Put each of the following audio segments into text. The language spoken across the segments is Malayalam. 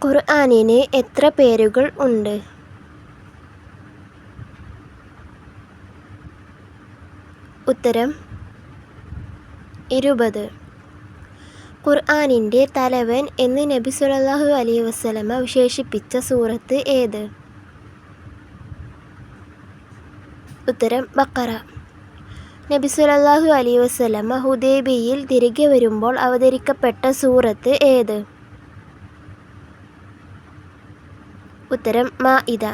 ഖുർആനിന് എത്ര പേരുകൾ ഉണ്ട്? ഉത്തരം 20. ഖുർആനിൻ്റെ തലവൻ എന്ന് നബി സ്വല്ലല്ലാഹു അലൈഹി വസല്ലമ വിശേഷിപ്പിച്ച സൂറത്ത് ഏത്? ഉത്തരം ബഖറ. നബി സ്വല്ലല്ലാഹു അലൈഹി വസല്ലമ ഹുദൈബിയയിൽ തിരികെ വരുമ്പോൾ അവതരിക്കപ്പെട്ട സൂറത്ത് ഏത്? ഉത്തരം മാഇദ.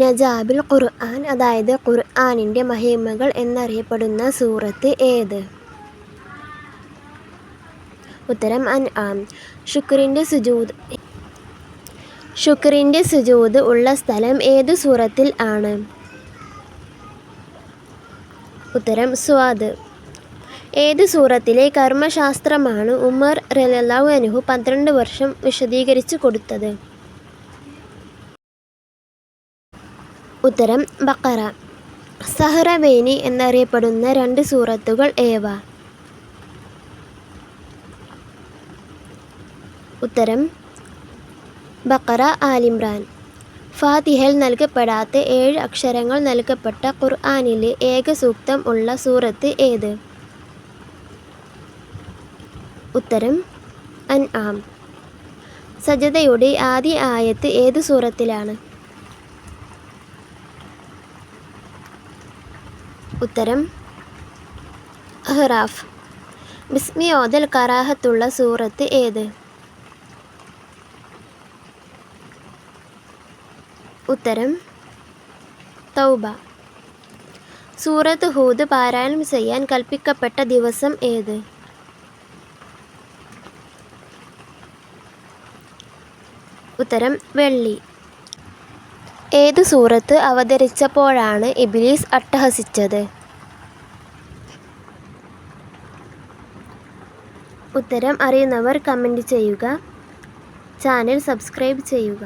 നജാബിൽ ഖുർആൻ അതായത് ഖുർആനിൻ്റെ മഹിമകൾ എന്നറിയപ്പെടുന്ന സൂറത്ത് ഏത്? ഉത്തരം അൻആം. ശുക്രിൻ്റെ സുജൂദ് ഉള്ള സ്ഥലം ഏതു സൂറത്തിൽ ആണ്? ഉത്തരം സ്വാദ്. ഏത് സൂറത്തിലെ കർമ്മശാസ്ത്രമാണ് ഉമർ റളിയല്ലാഹു അൻഹു 12 വർഷം വിശദീകരിച്ചു കൊടുത്തത്? ഉത്തരം ബഖറ. സഹ്റവൈനി എന്നറിയപ്പെടുന്ന 2 സൂറത്തുകൾ ഏവ? ഉത്തരം ബഖറ, ആലിമ്രാൻ. ഫാത്തിഹയിൽ നൽകപ്പെടാത്ത 7 അക്ഷരങ്ങൾ നൽകപ്പെട്ട ഖുർആനിലെ ഏക സൂക്തം ഉള്ള സൂറത്ത് ഏത്? ഉത്തരം അൻആം. സജദയുടെ ആദ്യ ആയത്ത് ഏതു സൂറത്തിലാണ്? ഉത്തരം അഹ്റാഫ്. ബിസ്മി ഓതൽ കറാഹത്തുള്ള സൂറത്ത് ഏത്? ഉത്തരം തൗബ. സൂറത്ത് ഹൂദ് പാരായണം ചെയ്യാൻ കൽപ്പിക്കപ്പെട്ട ദിവസം ഏത്? ഉത്തരം വെള്ളി. ഏതു സൂറത്ത് അവതരിച്ചപ്പോഴാണ് ഇബ്ലീസ് അട്ടഹസിച്ചത്? ഉത്തരം അറിയുന്നവർ കമൻറ്റ് ചെയ്യുക. ചാനൽ സബ്സ്ക്രൈബ് ചെയ്യുക.